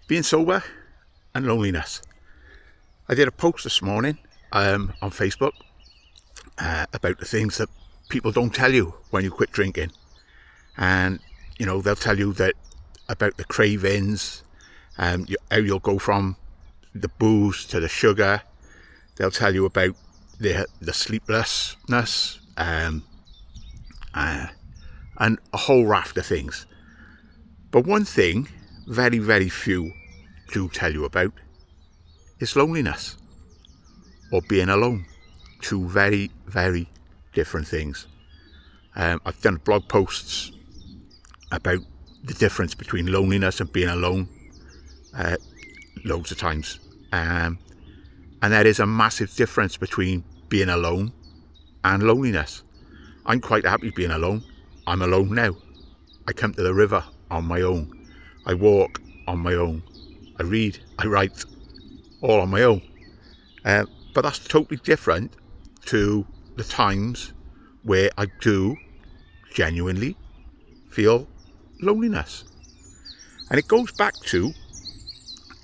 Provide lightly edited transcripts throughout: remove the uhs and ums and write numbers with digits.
Being sober and loneliness. I did a post this morning on Facebook about the things that people don't tell you when you quit drinking. And, they'll tell you that about the cravings, how you'll go from the booze to the sugar. They'll tell you about the sleeplessness and a whole raft of things. But one thing very, very few do tell you about is loneliness or being alone. Two very, very different things. I've done blog posts about the difference between loneliness and being alone loads of times. And there is a massive difference between being alone and loneliness. I'm quite happy being alone. I'm alone now. I come to the river on my own. I walk on my own. I read, I write, all on my own. But that's totally different to the times where I do genuinely feel loneliness. And it goes back to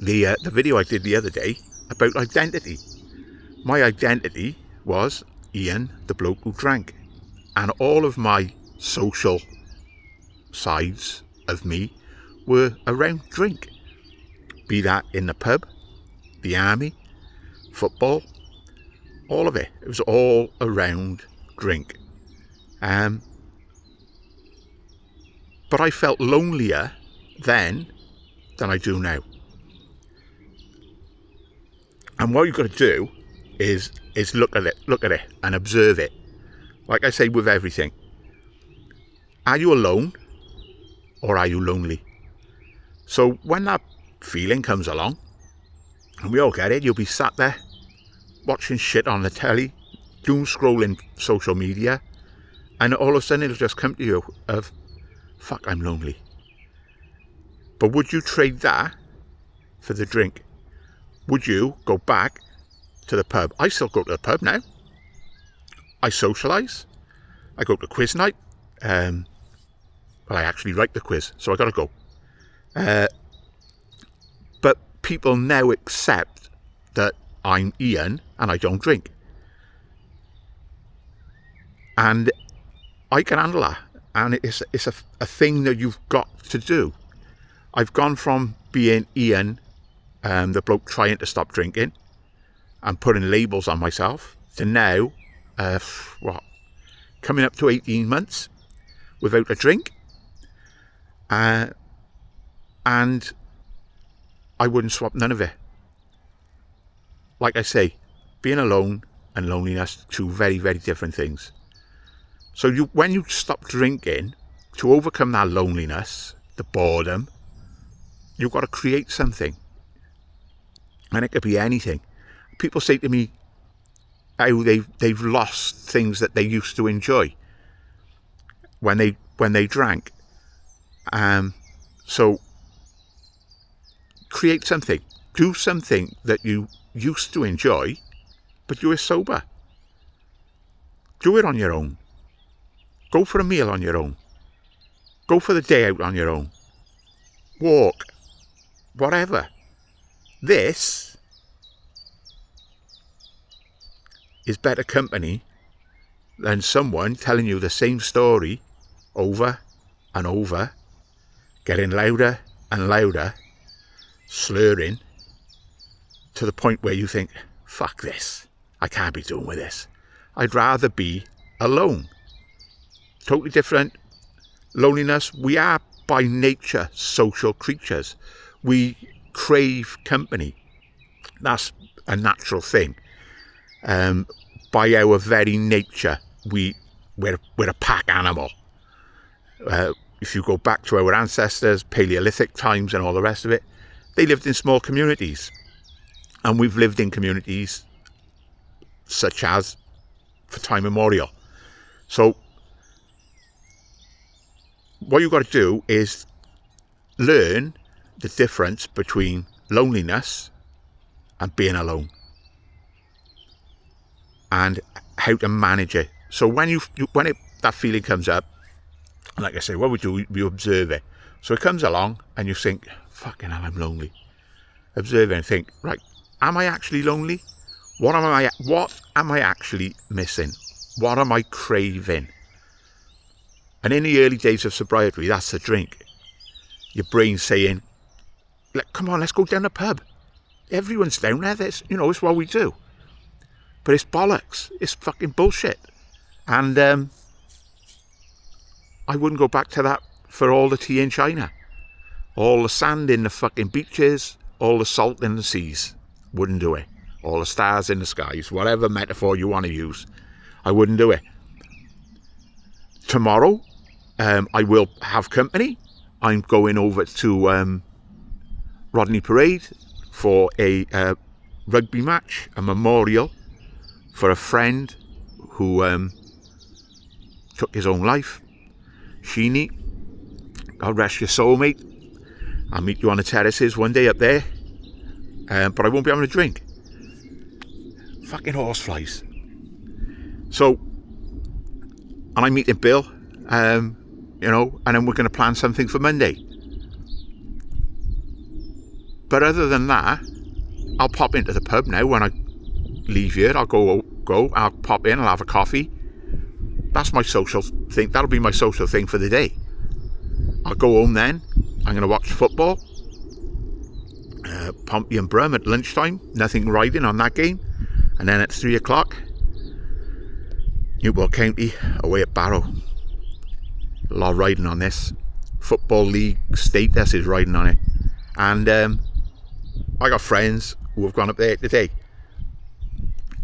the video I did the other day about identity. My identity was Ian, the bloke who drank. And all of my social sides of me were around drink. Be that in the pub, the army, football, all of it. It was all around drink. But I felt lonelier then than I do now. And what you've got to do is look at it and observe it. Like I say with everything. Are you alone or are you lonely? So when that feeling comes along, and we all get it, you'll be sat there watching shit on the telly, doom scrolling social media, and all of a sudden it'll just come to you of, fuck, I'm lonely. But would you trade that for the drink? Would you go back to the pub? I still go to the pub now. I socialise. I go to quiz night. Well, I actually write the quiz, so I got to go. But people now accept that I'm Ian and I don't drink. And I can handle that. And it's a thing that you've got to do. I've gone from being Ian, the bloke trying to stop drinking and putting labels on myself, to now, coming up to 18 months without a drink. And I wouldn't swap none of it. Like I say, being alone and loneliness, two very, very different things. So when you stop drinking, to overcome that loneliness, the boredom, you've got to create something. And it could be anything. People say to me how they've lost things that they used to enjoy when they drank. So create something. Do something that you used to enjoy, but you were sober. Do it on your own. Go for a meal on your own. Go for the day out on your own. Walk. Whatever. This is better company than someone telling you the same story over and over, getting louder and louder, slurring, to the point where you think, fuck this, I can't be doing with this. I'd rather be alone. Totally different. Loneliness, we are by nature social creatures. We crave company. That's a natural thing. By our very nature, we're a pack animal. If you go back to our ancestors, Paleolithic times and all the rest of it, they lived in small communities. And we've lived in communities such as for time immemorial. So what you've got to do is learn the difference between loneliness and being alone, and how to manage it. So when that feeling comes up, like I say, what we do, we observe it. So it comes along and you think, fucking hell, I'm lonely. Observe it and think, right, am I actually lonely? What am I actually missing? What am I craving? And in the early days of sobriety, that's the drink. Your brain's saying, come on, let's go down the pub. Everyone's down there. It's what we do. But it's bollocks. It's fucking bullshit. And I wouldn't go back to that for all the tea in China. All the sand in the fucking beaches, all the salt in the seas. Wouldn't do it. All the stars in the skies, whatever metaphor you want to use. I wouldn't do it. Tomorrow, I will have company. I'm going over to Rodney Parade for a rugby match, a memorial for a friend who took his own life. Sheeny, God rest your soul, mate. I'll meet you on the terraces one day up there, but I won't be having a drink. Fucking horseflies. So, and I'm meeting Bill, and then we're going to plan something for Monday. But other than that, I'll pop into the pub now when I leave here. I'll go, I'll pop in, I'll have a coffee. That's my social thing. That'll be my social thing for the day. I'll go home then. I'm going to watch football. Pompey and Brum at lunchtime. Nothing riding on that game. And then at 3 o'clock, Newport County away at Barrow. A lot of riding on this. Football League status is riding on it. And I got friends who have gone up there today.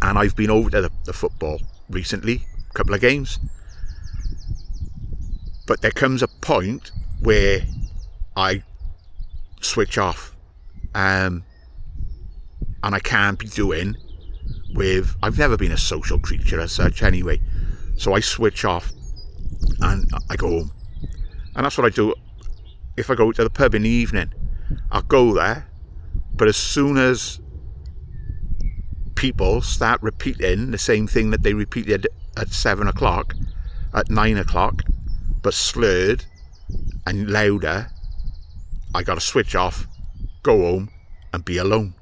And I've been over to the football recently. A couple of games. But there comes a point where I switch off. And I can't be doing with... I've never been a social creature as such anyway. So I switch off and I go home. And that's what I do if I go to the pub in the evening. I'll go there, but as soon as people start repeating the same thing that they repeated at 7 o'clock, at 9 o'clock, but slurred and louder, I got to switch off, go home and be alone.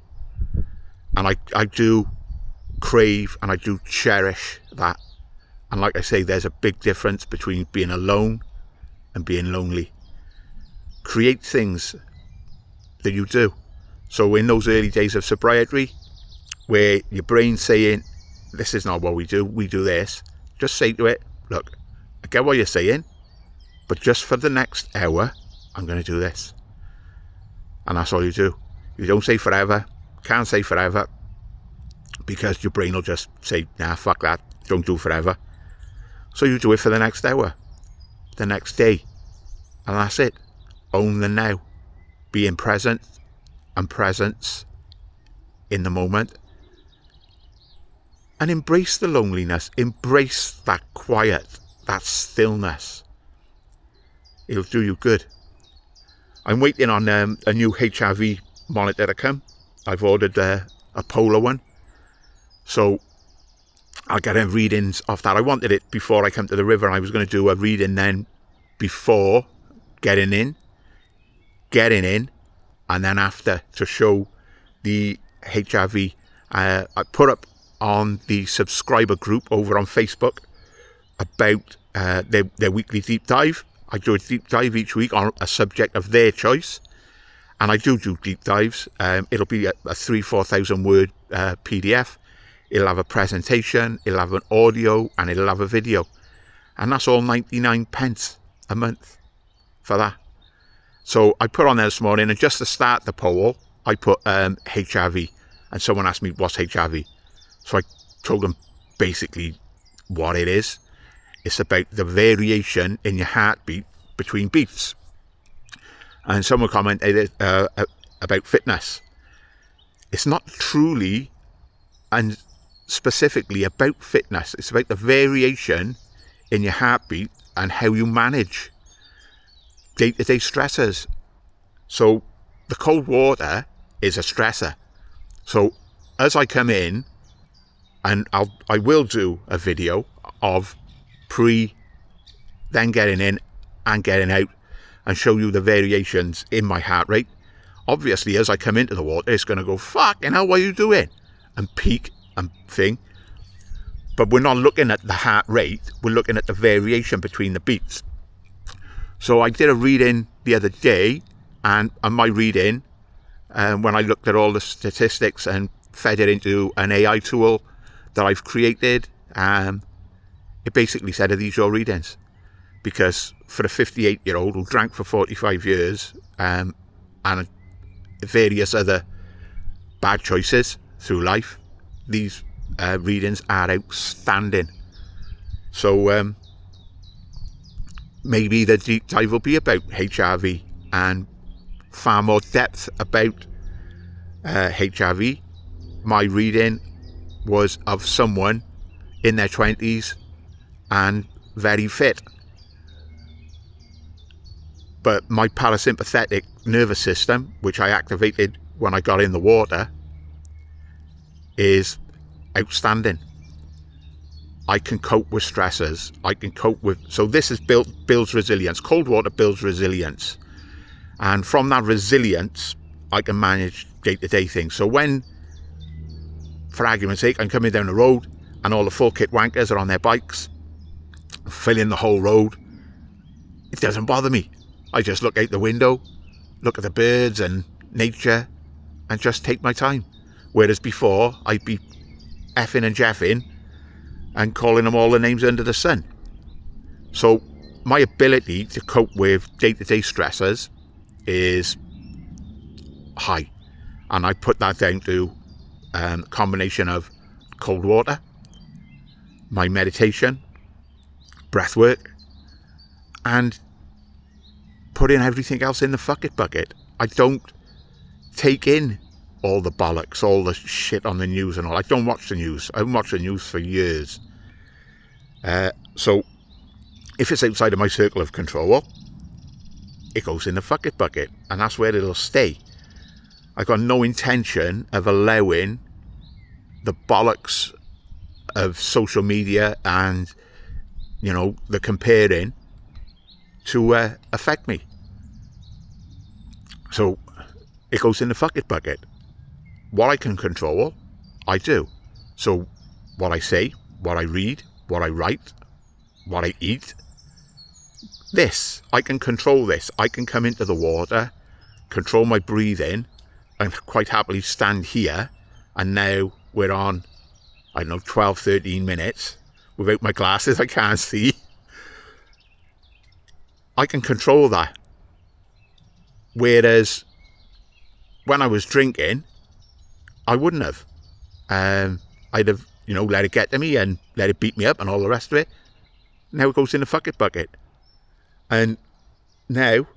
And I do crave and I do cherish that. And like I say, there's a big difference between being alone and being lonely. Create things that you do. So in those early days of sobriety, where your brain's saying, this is not what we do this, just say to it, look, I get what you're saying, but just for the next hour, I'm going to do this. And that's all you do. You don't say forever, can't say forever, because your brain will just say, nah, fuck that, don't do forever. So you do it for the next hour, the next day, and that's it. Own the now. Being present and presence in the moment. And embrace the loneliness. Embrace that quiet, that stillness. It'll do you good. I'm waiting on a new HRV monitor to come. I've ordered a polar one. So I'll get readings off that. I wanted it before I come to the river. I was going to do a reading then before getting in, and then after to show the HRV. I put up on the subscriber group over on Facebook about their weekly deep dive. I do a deep dive each week on a subject of their choice, and I do deep dives. It'll be a 3,000-4,000 word PDF. It'll have a presentation, it'll have an audio, and it'll have a video, and that's all 99p a month for that. So I put on there this morning, and just to start the poll, I put HRV, and someone asked me what's HRV. So I told them basically what it is. It's about the variation in your heartbeat between beats. And someone commented about fitness. It's not truly and specifically about fitness. It's about the variation in your heartbeat and how you manage day-to-day stressors. So the cold water is a stressor. So as I come in, and I will do a video of then getting in and getting out, and show you the variations in my heart rate. obviously as I come into the water, it's going to go, fucking hell, what are you doing? And peak and thing. But we're not looking at the heart rate, we're looking at the variation between the beats. So I did a reading the other day, and my reading, when I looked at all the statistics and fed it into an AI tool that I've created, it basically said, are these your readings? Because for a 58-year-old who drank for 45 years and various other bad choices through life, these readings are outstanding. So maybe the deep dive will be about HRV and far more depth about HRV. My reading was of someone in their 20s and very fit. But my parasympathetic nervous system, which I activated when I got in the water, is outstanding. I can cope with stressors. I can cope with... So this is builds resilience. Cold water builds resilience. And from that resilience, I can manage day-to-day things. So when, for argument's sake, I'm coming down the road and all the full kit wankers are on their bikes, filling the whole road, it doesn't bother me. I just look out the window, look at the birds and nature, and just take my time. Whereas before, I'd be effing and jeffing and calling them all the names under the sun. So my ability to cope with day-to-day stressors is high. And I put that down to a combination of cold water, my meditation, breath work, and putting everything else in the fucket bucket. I don't take in all the bollocks, all the shit on the news and all. I don't watch the news. I haven't watched the news for years. So if it's outside of my circle of control, it goes in the fucket bucket, and that's where it'll stay. I've got no intention of allowing the bollocks of social media and, you know, the comparing to affect me. So it goes in the fucket bucket. What I can control, I do. So what I say, what I read, what I write, what I eat, this, I can control this. I can come into the water, control my breathing, and quite happily stand here. And now we're on, I don't know, 12, 13 minutes. Without my glasses, I can't see. I can control that. Whereas when I was drinking, I wouldn't have. I'd have, you know, let it get to me and let it beat me up and all the rest of it. Now it goes in the fucket bucket. And now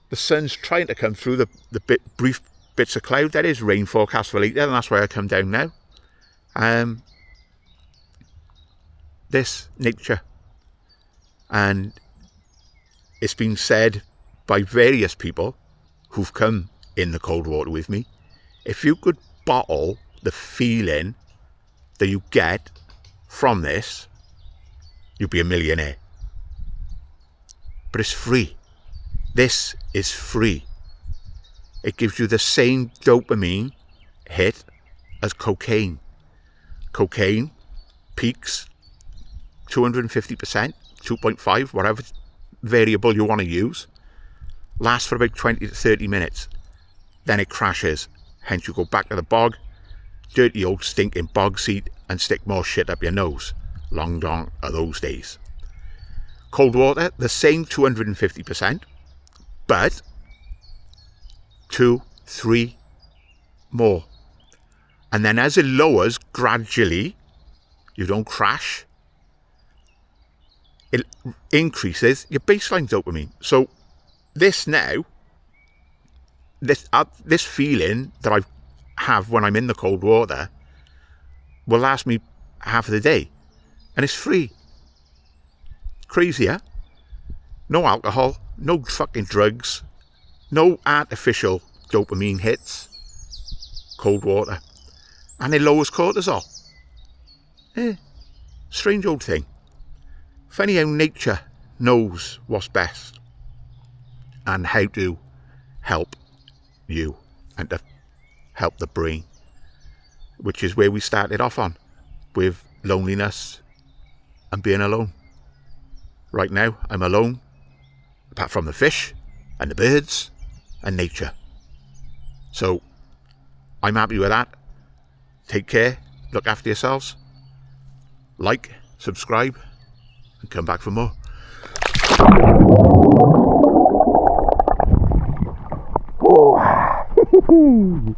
the sun's trying to come through the brief bits of cloud. That is rain forecast for later, and that's why I come down now. This nature. And it's been said by various people who've come in the cold water with me, if you could bottle the feeling that you get from this, you'd be a millionaire. But it's free. This is free. It gives you the same dopamine hit as cocaine. Cocaine peaks 250%, 2.5, whatever variable you want to use, lasts for about 20 to 30 minutes. Then it crashes. Hence you go back to the bog, dirty old stinking bog seat, and stick more shit up your nose. Long gone are those days. Cold water, the same 250%, but 2, 3 more. And then as it lowers gradually, you don't crash, it increases your baseline dopamine. So this now, this feeling that I have when I'm in the cold water will last me half of the day. And it's free. Crazy, huh? No alcohol, no fucking drugs, no artificial dopamine hits. Cold water. And it lowers cortisol. Strange old thing. Funny how nature knows what's best and how to help you and to help the brain, which is where we started off on, with loneliness and being alone. Right now, I'm alone, apart from the fish and the birds and nature. So, I'm happy with that. Take care, look after yourselves, like, subscribe, and come back for more. Oh.